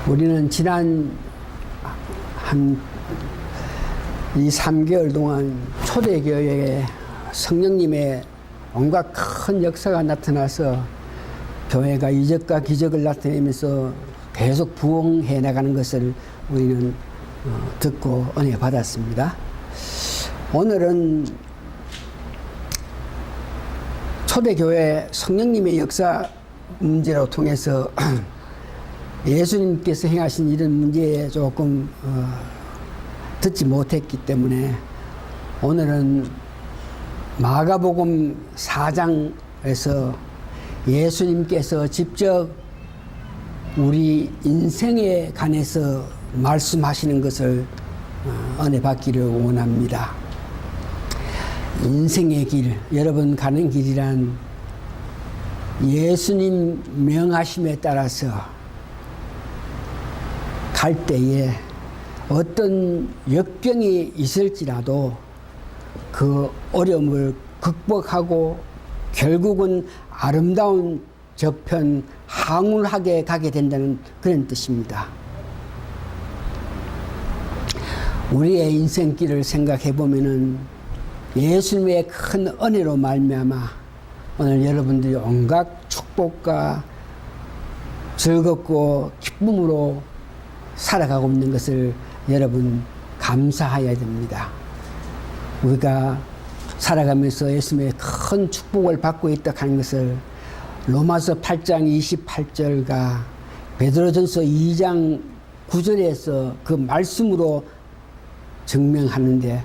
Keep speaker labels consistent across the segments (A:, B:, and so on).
A: 우리는 지난 한 2, 3개월 동안 초대교회에 성령님의 온갖 큰 역사가 나타나서 교회가 이적과 기적을 나타내면서 계속 부흥해 나가는 것을 우리는 듣고 은혜 받았습니다. 오늘은 초대교회 성령님의 역사 문제로 통해서 예수님께서 행하신 이런 문제에 조금 듣지 못했기 때문에 오늘은 마가복음 4장에서 예수님께서 직접 우리 인생에 관해서 말씀하시는 것을 은혜 받기를 원합니다. 인생의 길, 여러분 가는 길이란 예수님 명하심에 따라서 갈 때에 어떤 역경이 있을지라도 그 어려움을 극복하고 결국은 아름다운 저편 항운하게 가게 된다는 그런 뜻입니다. 우리의 인생길을 생각해 보면은 예수님의 큰 은혜로 말미암아 오늘 여러분들이 온갖 축복과 즐겁고 기쁨으로 살아가고 있는 것을 여러분 감사해야 됩니다. 우리가 살아가면서 예수님의 큰 축복을 받고 있다 하는 것을 로마서 8장 28절과 베드로전서 2장 9절에서 그 말씀으로 증명하는데,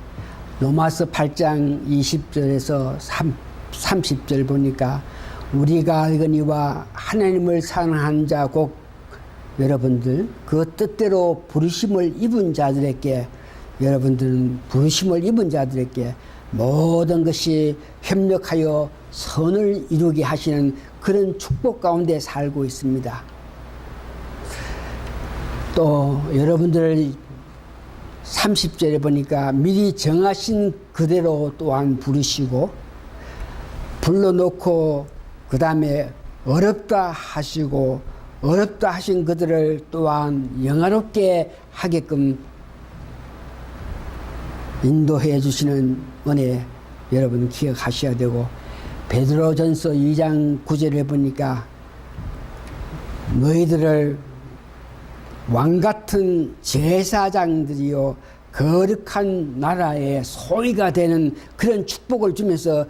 A: 로마서 8장 20절에서 30절 보니까 우리가 알거니와 하나님을 사랑하는 자 곧 여러분들 그 뜻대로 부르심을 입은 자들에게, 여러분들은 부르심을 입은 자들에게 모든 것이 협력하여 선을 이루게 하시는 그런 축복 가운데 살고 있습니다. 또 여러분들 30절에 보니까 미리 정하신 그대로 또한 부르시고 불러놓고 그 다음에 어렵다 하시고 어렵다 하신 그들을 또한 영화롭게 하게끔 인도해 주시는 은혜 여러분 기억하셔야 되고, 베드로전서 2장 9절에 보니까 너희들을 왕같은 제사장들이요 거룩한 나라의 소유가 되는 그런 축복을 주면서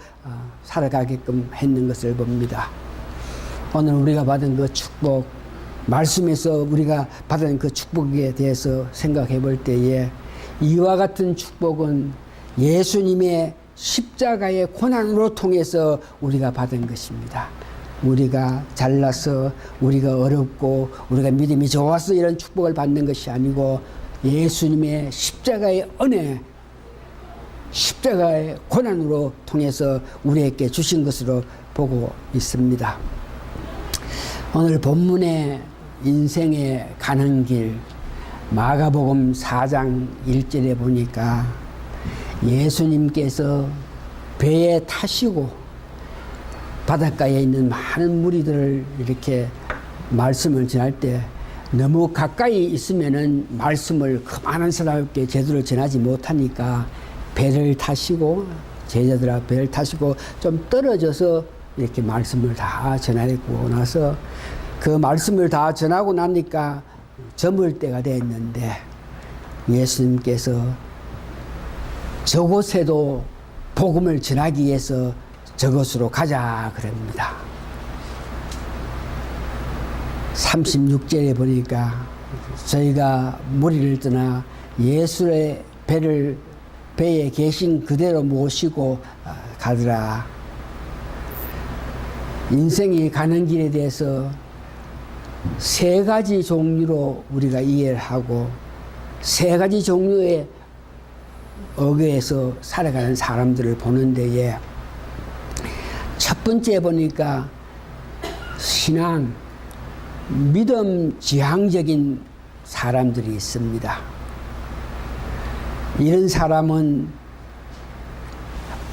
A: 살아가게끔 했는 것을 봅니다. 오늘 우리가 받은 그 축복, 말씀에서 우리가 받은 그 축복에 대해서 생각해 볼 때에 이와 같은 축복은 예수님의 십자가의 고난으로 통해서 우리가 받은 것입니다. 우리가 잘나서, 우리가 어렵고, 우리가 믿음이 좋아서 이런 축복을 받는 것이 아니고 예수님의 십자가의 은혜, 십자가의 고난으로 통해서 우리에게 주신 것으로 보고 있습니다. 오늘 본문의 인생에 가는 길, 마가복음 4장 1절에 보니까 예수님께서 배에 타시고 바닷가에 있는 많은 무리들을 이렇게 말씀을 전할 때 너무 가까이 있으면은 말씀을 그 많은 사람에게 제대로 전하지 못하니까 배를 타시고, 제자들아 배를 타시고 좀 떨어져서 이렇게 말씀을 다 전하고 나서 그 말씀을 다 전하고 나니까 저물 때가 됐는데 예수님께서 저곳에도 복음을 전하기 위해서 저곳으로 가자 그럽니다. 36절에 보니까 저희가 무리를 떠나 예수의 배에 계신 그대로 모시고 가더라. 인생이 가는 길에 대해서 세 가지 종류로 우리가 이해를 하고 세 가지 종류의 어귀에서 살아가는 사람들을 보는 데에 첫 번째 보니까 신앙, 믿음 지향적인 사람들이 있습니다. 이런 사람은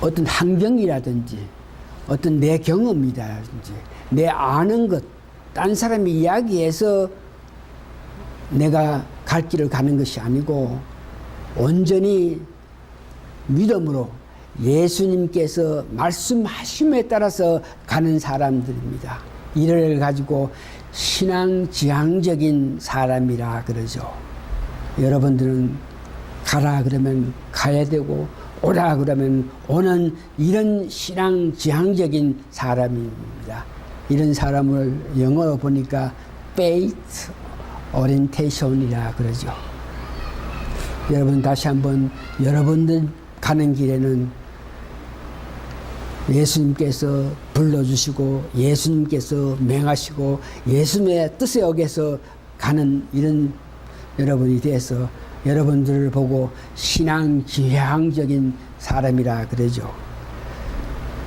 A: 어떤 환경이라든지 어떤 내 경험이라든지 내 아는 것, 딴 사람이 이야기해서 내가 갈 길을 가는 것이 아니고 온전히 믿음으로 예수님께서 말씀하심에 따라서 가는 사람들입니다. 이를 가지고 신앙지향적인 사람이라 그러죠. 여러분들은 가라 그러면 가야 되고 오라 그러면 오는 이런 신앙지향적인 사람입니다. 이런 사람을 영어로 보니까 faith orientation이라 그러죠. 여러분 다시 한번 여러분들 가는 길에는 예수님께서 불러주시고 예수님께서 명하시고 예수님의 뜻에 어겨서 가는 이런 여러분이 돼서 여러분들을 보고 신앙지향적인 사람이라 그러죠.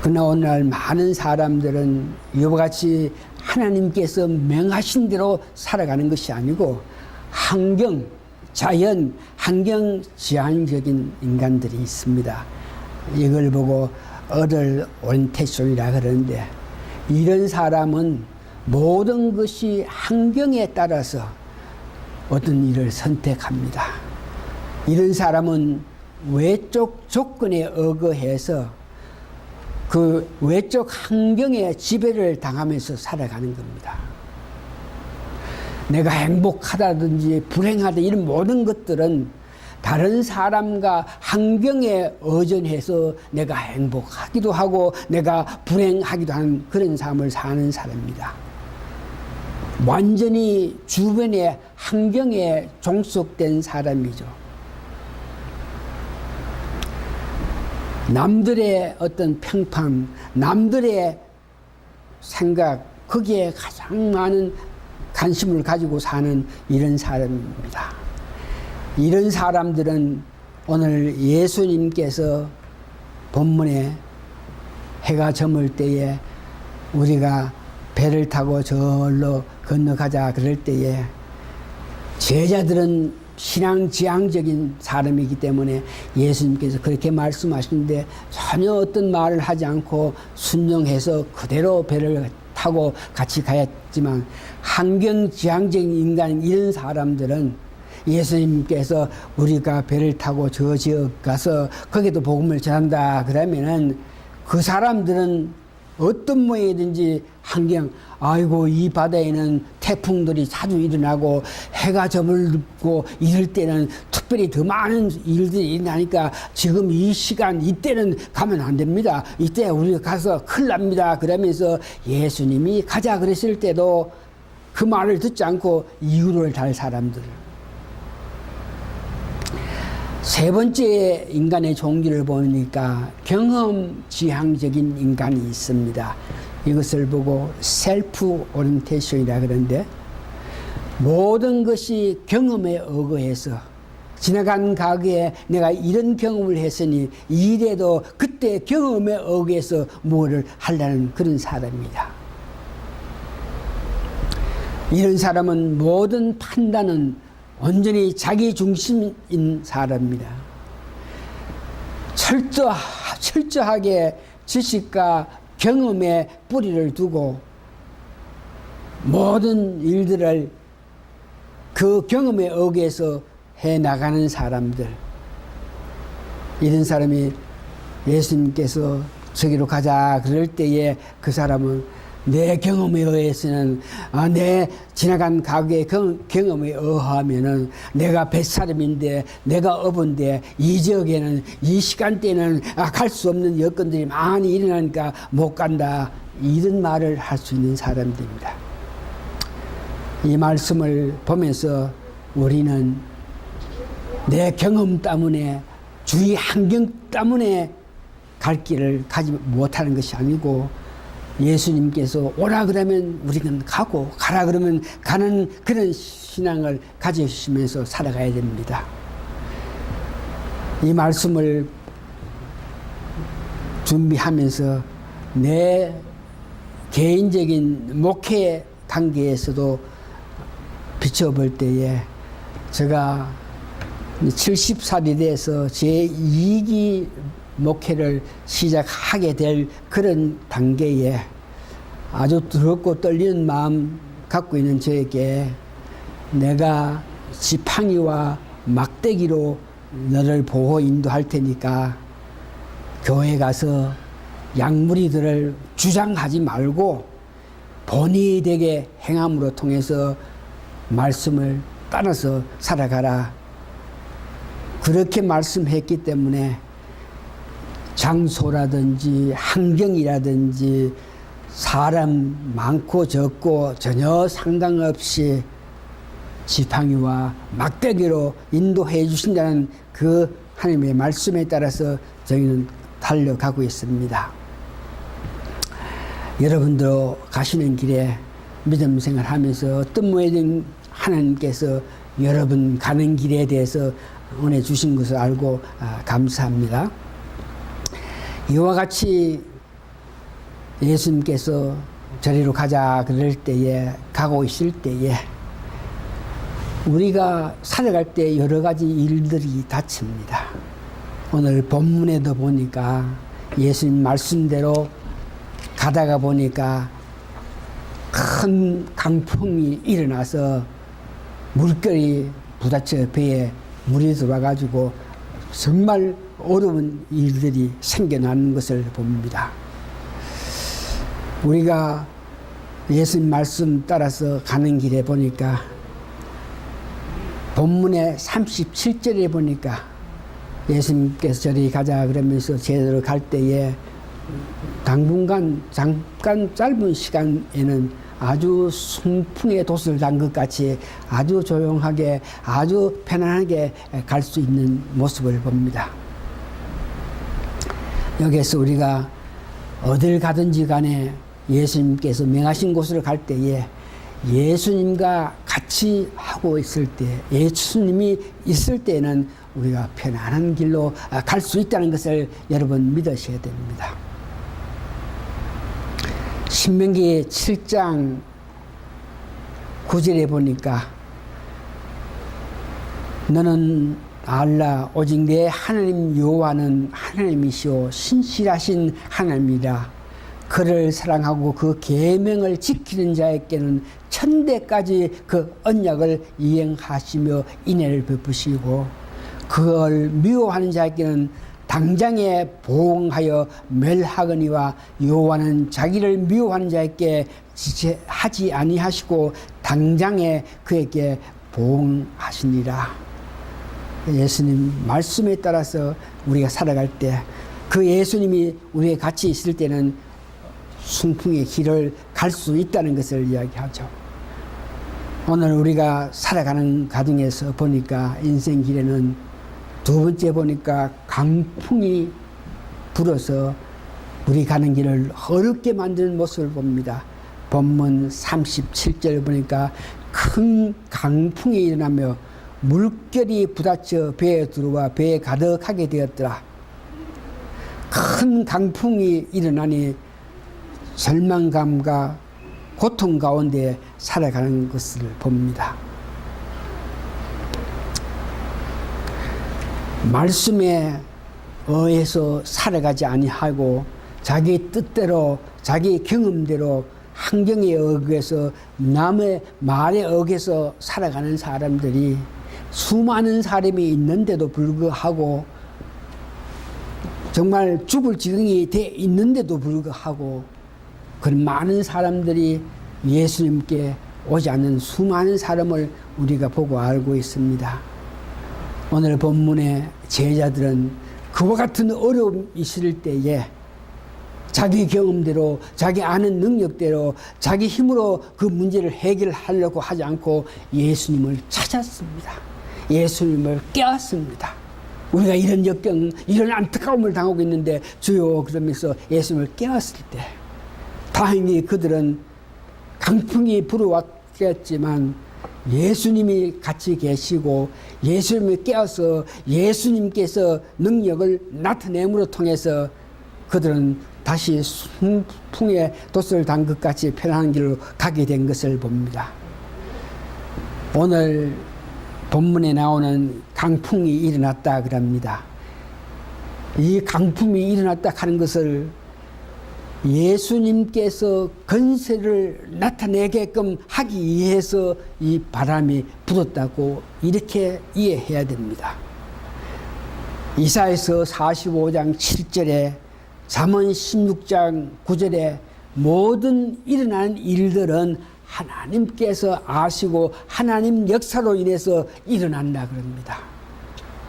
A: 그러나 오늘날 많은 사람들은 이와 같이 하나님께서 명하신 대로 살아가는 것이 아니고 환경, 자연, 환경 지향적인 인간들이 있습니다. 이걸 보고 어덜 오리엔테이션이라 그러는데 이런 사람은 모든 것이 환경에 따라서 어떤 일을 선택합니다. 이런 사람은 외적 조건에 의거해서 그 외적 환경에 지배를 당하면서 살아가는 겁니다. 내가 행복하다든지 불행하다 이런 모든 것들은 다른 사람과 환경에 의존해서 내가 행복하기도 하고 내가 불행하기도 하는 그런 삶을 사는 사람입니다. 완전히 주변의 환경에 종속된 사람이죠. 남들의 어떤 평판, 남들의 생각, 거기에 가장 많은 관심을 가지고 사는 이런 사람입니다. 이런 사람들은 오늘 예수님께서 본문에 해가 저물 때에 우리가 배를 타고 절로 건너가자 그럴 때에 제자들은 신앙지향적인 사람이기 때문에 예수님께서 그렇게 말씀하시는데 전혀 어떤 말을 하지 않고 순종해서 그대로 배를 타고 같이 가였지만 환경지향적인 인간인 이런 사람들은 예수님께서 우리가 배를 타고 저 지역 가서 거기도 복음을 전한다 그러면은 그 사람들은 어떤 모양이든지 환경, 아이고 이 바다에는 태풍들이 자주 일어나고 해가 저물고 이럴 때는 특별히 더 많은 일들이 일어나니까 지금 이 시간 이때는 가면 안 됩니다. 이때 우리가 가서 큰일 납니다. 그러면서 예수님이 가자 그랬을 때도 그 말을 듣지 않고 이유를 달 사람들. 세 번째 인간의 종기를 보니까 경험지향적인 인간이 있습니다. 이것을 보고 셀프 오리엔테이션이라 그러는데 모든 것이 경험에 의거해서 지나간 과거에 내가 이런 경험을 했으니 이래도 그때 경험에 의거해서 뭐를 하려는 그런 사람입니다. 이런 사람은 모든 판단은 온전히 자기 중심인 사람입니다. 철저하게 지식과 경험에 뿌리를 두고 모든 일들을 그 경험에 의해서 해나가는 사람들. 이런 사람이 예수님께서 저기로 가자 그럴 때에 그 사람은 내 경험에 의해서는 내 지나간 과거의 경험에 의하면은 내가 뱃사람인데 내가 어부인데 이 지역에는 이 시간대는 갈 수 없는 여건들이 많이 일어나니까 못 간다 이런 말을 할 수 있는 사람들입니다. 이 말씀을 보면서 우리는 내 경험 때문에 주위 환경 때문에 갈 길을 가지 못하는 것이 아니고 예수님께서 오라 그러면 우리는 가고 가라 그러면 가는 그런 신앙을 가지시면서 살아가야 됩니다. 이 말씀을 준비하면서 내 개인적인 목회 관계에서도 비춰볼 때에 제가 70살이 돼서 제2기 목회를 시작하게 될 그런 단계에 아주 두렵고 떨리는 마음 갖고 있는 저에게 내가 지팡이와 막대기로 너를 보호 인도할 테니까 교회 가서 양무리들을 주장하지 말고 본의 되게 행함으로 통해서 말씀을 따라서 살아가라. 그렇게 말씀했기 때문에 장소라든지 환경이라든지 사람 많고 적고 전혀 상관없이 지팡이와 막대기로 인도해 주신다는 그 하나님의 말씀에 따라서 저희는 달려가고 있습니다. 여러분도 가시는 길에 믿음 생활하면서 어떤 모든 하나님께서 여러분 가는 길에 대해서 은혜 주신 것을 알고 감사합니다. 이와 같이 예수님께서 저리로 가자 그럴 때에 가고 있을 때에 우리가 살아갈 때 여러 가지 일들이 닥칩니다. 오늘 본문에도 보니까 예수님 말씀대로 가다가 보니까 큰 강풍이 일어나서 물결이 부딪혀 배에 물이 들어와가지고 정말 어려운 일들이 생겨나는 것을 봅니다. 우리가 예수님 말씀 따라서 가는 길에 보니까 본문의 37절에 보니까 예수님께서 저리 가자 그러면서 제대로 갈 때에 당분간 잠깐 짧은 시간에는 아주 순풍의 돛을 단 것 같이 아주 조용하게 아주 편안하게 갈 수 있는 모습을 봅니다. 여기에서 우리가 어딜 가든지 간에 예수님께서 명하신 곳으로 갈 때에 예수님과 같이 하고 있을 때 예수님이 있을 때는 우리가 편안한 길로 갈 수 있다는 것을 여러분 믿으셔야 됩니다. 신명기 7장 9절에 보니까 너는 알라 오직 내 하나님 여호와는 하나님이시오 신실하신 하나님이라 그를 사랑하고 그 계명을 지키는 자에게는 천대까지 그 언약을 이행하시며 인애를 베푸시고 그걸 미워하는 자에게는 당장에 보응하여 멸하거니와 여호와는 자기를 미워하는 자에게 지체하지 아니하시고 당장에 그에게 보응하시니라. 예수님 말씀에 따라서 우리가 살아갈 때 그 예수님이 우리의 같이 있을 때는 순풍의 길을 갈 수 있다는 것을 이야기하죠. 오늘 우리가 살아가는 과정에서 보니까 인생 길에는 두 번째 보니까 강풍이 불어서 우리 가는 길을 어렵게 만드는 모습을 봅니다. 본문 37절 보니까 큰 강풍이 일어나며 물결이 부딪혀 배에 들어와 배에 가득하게 되었더라. 큰 강풍이 일어나니 절망감과 고통 가운데 살아가는 것을 봅니다. 말씀에 의해서 살아가지 아니하고 자기 뜻대로 자기 경험대로 환경에 의해서 남의 말에 의해서 살아가는 사람들이 수많은 사람이 있는데도 불구하고 정말 죽을 지경이 돼 있는데도 불구하고 그런 많은 사람들이 예수님께 오지 않는 수많은 사람을 우리가 보고 알고 있습니다. 오늘 본문의 제자들은 그와 같은 어려움이 있을 때에 자기 경험대로 자기 아는 능력대로 자기 힘으로 그 문제를 해결하려고 하지 않고 예수님을 찾았습니다. 예수님을 깨웠습니다. 우리가 이런 역경 이런 안타까움을 당하고 있는데 주여 그러면서 예수님을 깨웠을 때 다행히 그들은 강풍이 불어왔겠지만 예수님이 같이 계시고 예수님을 깨어서 예수님께서 능력을 나타냄으로 통해서 그들은 다시 순풍의 돛을 단 것 같이 편안한 길로 가게 된 것을 봅니다. 오늘 본문에 나오는 강풍이 일어났다 그럽니다. 이 강풍이 일어났다 하는 것을 예수님께서 건세를 나타내게끔 하기 위해서 이 바람이 불었다고 이렇게 이해해야 됩니다. 이사야서 45장 7절에 잠언 16장 9절에 모든 일어나는 일들은 하나님께서 아시고 하나님 역사로 인해서 일어난다 그럽니다.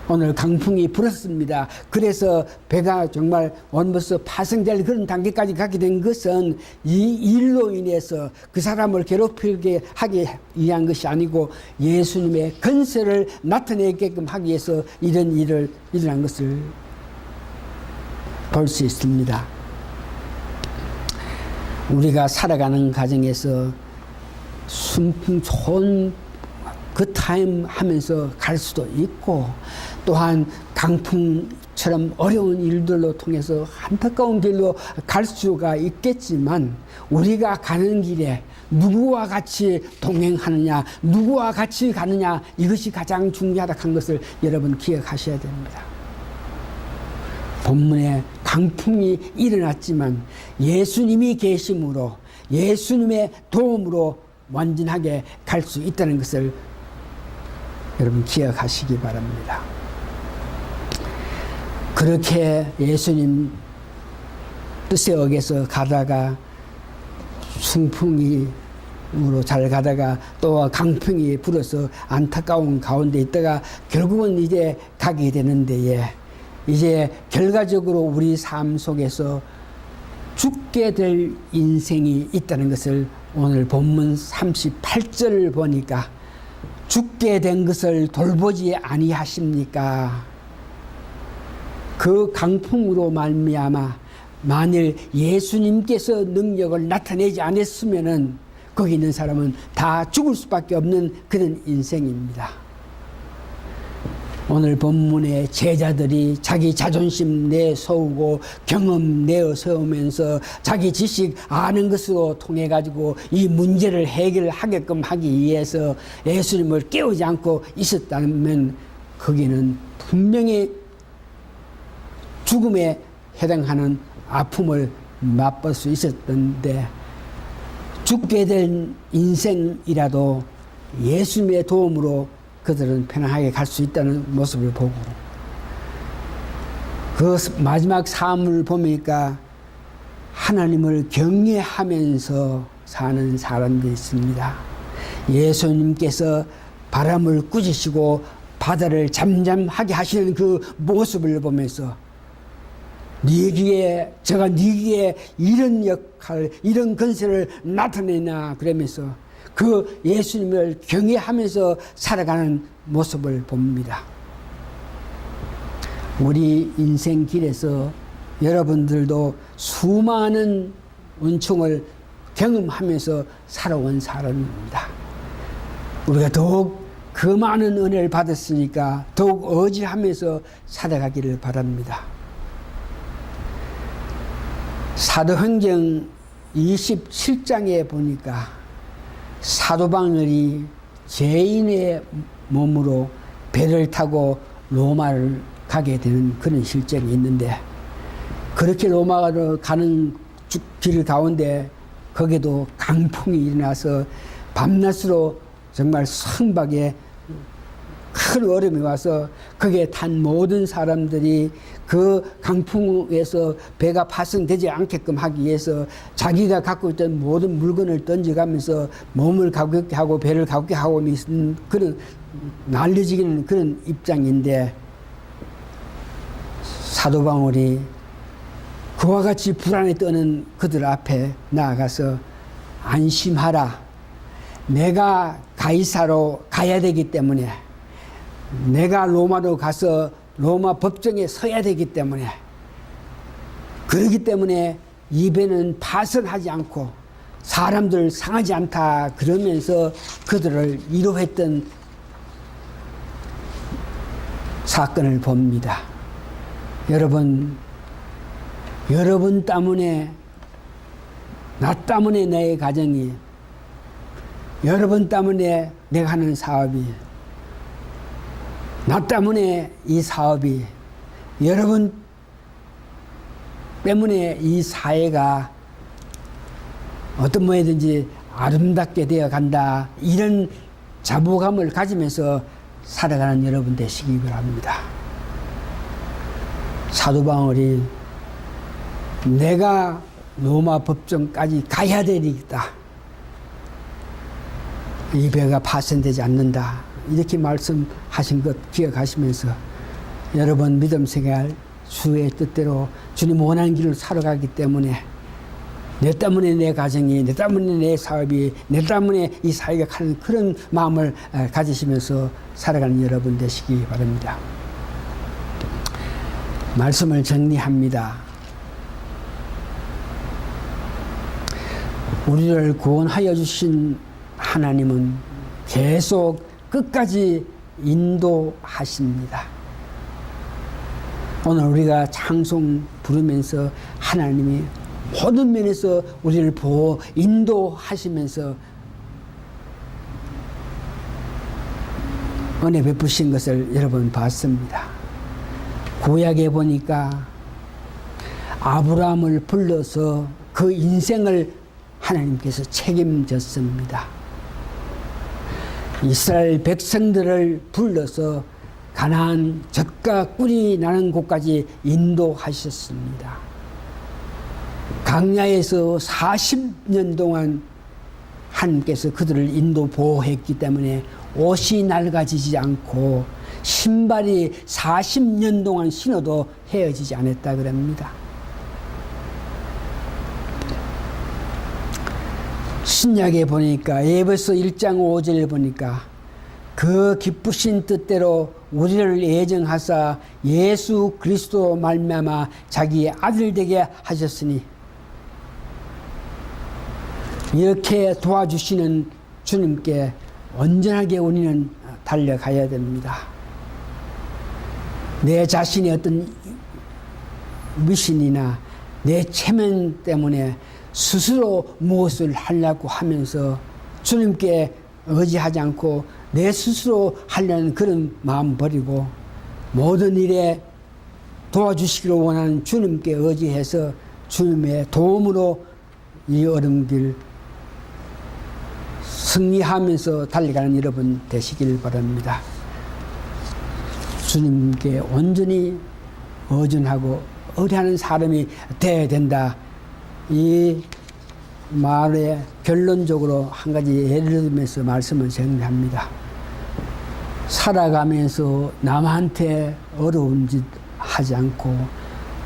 A: 오늘 강풍이 불었습니다. 그래서 배가 정말 원버스 파생될 그런 단계까지 가게 된 것은 이 일로 인해서 그 사람을 괴롭히게 하기 위한 것이 아니고 예수님의 건세를 나타내게끔 하기 위해서 이런 일을 일어난 것을 볼 수 있습니다. 우리가 살아가는 과정에서 순풍 좋은 그 타임 하면서 갈 수도 있고 또한 강풍처럼 어려운 일들로 통해서 안타까운 길로 갈 수가 있겠지만 우리가 가는 길에 누구와 같이 동행하느냐 누구와 같이 가느냐 이것이 가장 중요하다 한 것을 여러분 기억하셔야 됩니다. 본문에 강풍이 일어났지만 예수님이 계심으로 예수님의 도움으로 완전하게 갈 수 있다는 것을 여러분 기억하시기 바랍니다. 그렇게 예수님 뜻에 어겨서 가다가 순풍으로 잘 가다가 또 강풍이 불어서 안타까운 가운데 있다가 결국은 이제 가게 되는데 이제 결과적으로 우리 삶 속에서 죽게 될 인생이 있다는 것을 오늘 본문 38절을 보니까 죽게 된 것을 돌보지 아니하십니까? 그 강풍으로 말미암아 만일 예수님께서 능력을 나타내지 않았으면은 거기 있는 사람은 다 죽을 수밖에 없는 그런 인생입니다. 오늘 본문의 제자들이 자기 자존심 내세우고 경험 내세우면서 자기 지식 아는 것으로 통해 가지고 이 문제를 해결하게끔 하기 위해서 예수님을 깨우지 않고 있었다면 거기는 분명히 죽음에 해당하는 아픔을 맛볼 수 있었던데 죽게 된 인생이라도 예수님의 도움으로 그들은 편안하게 갈 수 있다는 모습을 보고 그 마지막 삶을 보니까 하나님을 경외하면서 사는 사람들이 있습니다. 예수님께서 바람을 꾸짖으시고 바다를 잠잠하게 하시는 그 모습을 보면서 제가 네 귀에 이런 역할, 이런 건세를 나타내나 그러면서 그 예수님을 경외하면서 살아가는 모습을 봅니다. 우리 인생 길에서 여러분들도 수많은 은총을 경험하면서 살아온 사람입니다. 우리가 더욱 그 많은 은혜를 받았으니까 더욱 의지하면서 살아가기를 바랍니다. 사도행전 27장에 보니까 사도 바울이 죄인의 몸으로 배를 타고 로마를 가게 되는 그런 실정이 있는데 그렇게 로마로 가는 길 가운데 거기도 강풍이 일어나서 밤낮으로 정말 성박에 큰 얼음이 와서 거기에 탄 모든 사람들이 그 강풍에서 배가 파손되지 않게끔 하기 위해서 자기가 갖고 있던 모든 물건을 던져가면서 몸을 가볍게 하고 배를 가볍게 하고 있는 그런 날려지기는 그런 입장인데 사도 바울이 그와 같이 불안에 떠는 그들 앞에 나아가서 안심하라. 내가 가이사로 가야 되기 때문에 내가 로마로 가서 로마 법정에 서야 되기 때문에 그렇기 때문에 이 배는 파손하지 않고 사람들 상하지 않다 그러면서 그들을 위로했던 사건을 봅니다. 여러분 때문에 나 때문에 내 가정이 여러분 때문에 내가 하는 사업이 나 때문에 이 사업이 여러분 때문에 이 사회가 어떤 모양이든지 아름답게 되어 간다. 이런 자부감을 가지면서 살아가는 여러분 되시기 바랍니다. 사도 바울이 내가 로마 법정까지 가야 되리다. 이 배가 파손되지 않는다. 이렇게 말씀하신 것 기억하시면서 여러분 믿음 생활 주의 뜻대로 주님 원하는 길을 살아가기 때문에 내 때문에 내 가정이, 내 때문에 내 사업이, 내 때문에 이 사회가 가는 그런 마음을 가지시면서 살아가는 여러분 되시기 바랍니다. 말씀을 정리합니다. 우리를 구원하여 주신 하나님은 계속 끝까지 인도하십니다. 오늘 우리가 찬송 부르면서 하나님이 모든 면에서 우리를 보호 인도하시면서 은혜 베푸신 것을 여러분 봤습니다. 구약에 보니까 아브라함을 불러서 그 인생을 하나님께서 책임졌습니다. 이스라엘 백성들을 불러서 가나안 젖과 꿀이 나는 곳까지 인도하셨습니다. 광야에서 40년 동안 하나님께서 그들을 인도 보호했기 때문에 옷이 낡아지지 않고 신발이 40년 동안 신어도 헤어지지 않았다 그럽니다. 신약에 보니까 에베소 1장 5절에 보니까 그 기쁘신 뜻대로 우리를 예정하사 예수 그리스도 말미암아 자기의 아들 되게 하셨으니 이렇게 도와주시는 주님께 온전하게 우리는 달려가야 됩니다. 내 자신의 어떤 미신이나 내 체면 때문에 스스로 무엇을 하려고 하면서 주님께 의지하지 않고 내 스스로 하려는 그런 마음 버리고 모든 일에 도와주시기를 원하는 주님께 의지해서 주님의 도움으로 이 어려운 길 승리하면서 달려가는 여러분 되시길 바랍니다. 주님께 온전히 의존하고 의뢰하는 사람이 되어야 된다. 이 말에 결론적으로 한 가지 예를 들면서 말씀을 정리합니다. 살아가면서 남한테 어려운 짓 하지 않고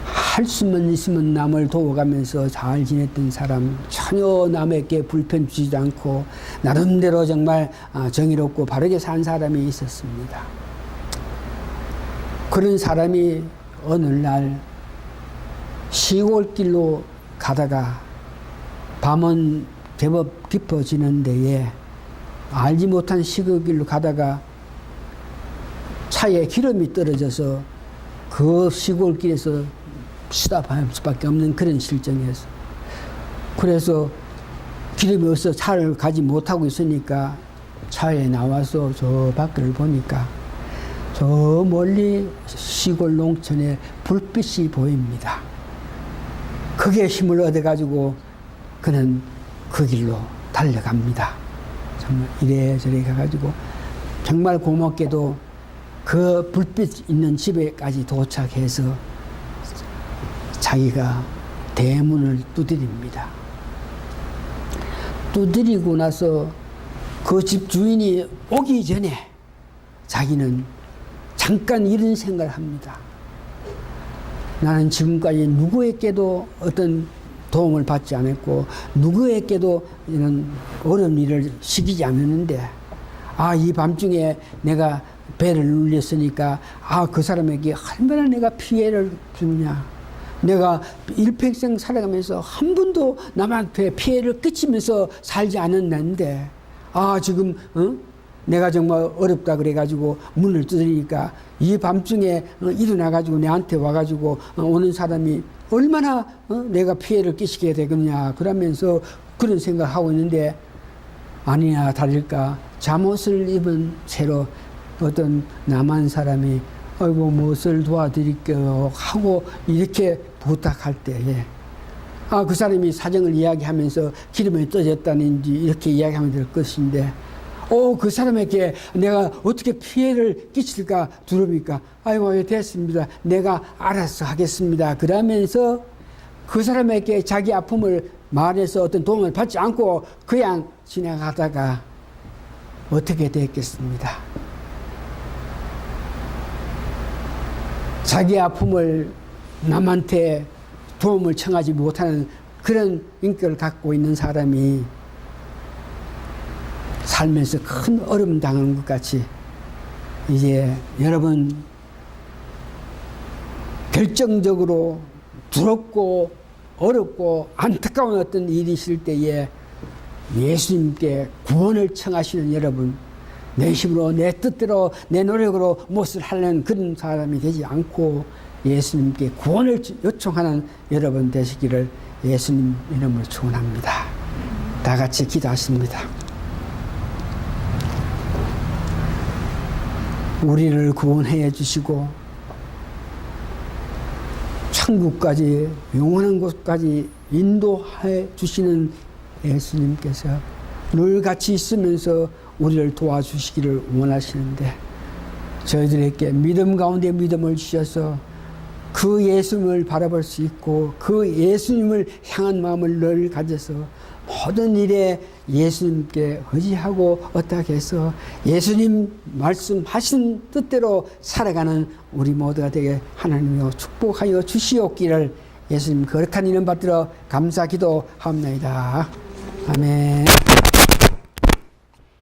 A: 할 수만 있으면 남을 도와가면서 잘 지냈던 사람, 전혀 남에게 불편 주지 않고 나름대로 정말 정의롭고 바르게 산 사람이 있었습니다. 그런 사람이 어느 날 시골길로 가다가 밤은 제법 깊어지는 데에 알지 못한 시골길로 가다가 차에 기름이 떨어져서 그 시골길에서 수답할 수밖에 없는 그런 실정이었어. 그래서 기름이 없어 차를 가지 못하고 있으니까 차에 나와서 저 밖을 보니까 저 멀리 시골 농촌에 불빛이 보입니다. 그게 힘을 얻어가지고 그는 그 길로 달려갑니다. 정말 이래저래 가가지고 정말 고맙게도 그 불빛 있는 집에까지 도착해서 자기가 대문을 두드립니다. 두드리고 나서 그 집 주인이 오기 전에 자기는 잠깐 이런 생각을 합니다. 나는 지금까지 누구에게도 어떤 도움을 받지 않았고 누구에게도 이런 어려운 일을 시키지 않았는데 이 밤중에 내가 배를 눌렸으니까 그 사람에게 얼마나 내가 피해를 주느냐. 내가 일평생 살아가면서 한 번도 남한테 피해를 끼치면서 살지 않았는데 지금 내가 정말 어렵다 그래가지고 문을 두드리니까 이 밤중에 일어나가지고 내한테 와가지고 오는 사람이 얼마나 내가 피해를 끼치게 되겠냐 그러면서 그런 생각을 하고 있는데 아니나 다를까 잠옷을 입은 채로 어떤 남한 사람이 아이고 무엇을 도와드릴게요 하고 이렇게 부탁할 때에 그 사람이 사정을 이야기하면서 기름이 떨어졌다는지 이렇게 이야기하면 될 것인데, 그 사람에게 내가 어떻게 피해를 끼칠까 두렵니까? 아이고, 예, 됐습니다. 내가 알아서 하겠습니다. 그러면서 그 사람에게 자기 아픔을 말해서 어떤 도움을 받지 않고 그냥 지나가다가 어떻게 됐겠습니다. 자기 아픔을 남한테 도움을 청하지 못하는 그런 인격을 갖고 있는 사람이 살면서 큰 어려움 당하는 것 같이, 이제 여러분 결정적으로 두렵고 어렵고 안타까운 어떤 일이 있을 때에 예수님께 구원을 청하시는 여러분, 내 힘으로 내 뜻대로 내 노력으로 무엇을 하려는 그런 사람이 되지 않고 예수님께 구원을 요청하는 여러분 되시기를 예수님 이름으로 축원합니다. 다 같이 기도하십니다. 우리를 구원해 주시고 천국까지 영원한 곳까지 인도해 주시는 예수님께서 늘 같이 있으면서 우리를 도와주시기를 원하시는데, 저희들에게 믿음 가운데 믿음을 주셔서 그 예수님을 바라볼 수 있고 그 예수님을 향한 마음을 늘 가져서 모든 일에 예수님께 의지하고 어떻게 해서 예수님 말씀하신 뜻대로 살아가는 우리 모두가 되게 하나님이여 축복하여 주시옵기를 예수님 거룩한 이름 받들어 감사 기도하옵나이다. 아멘.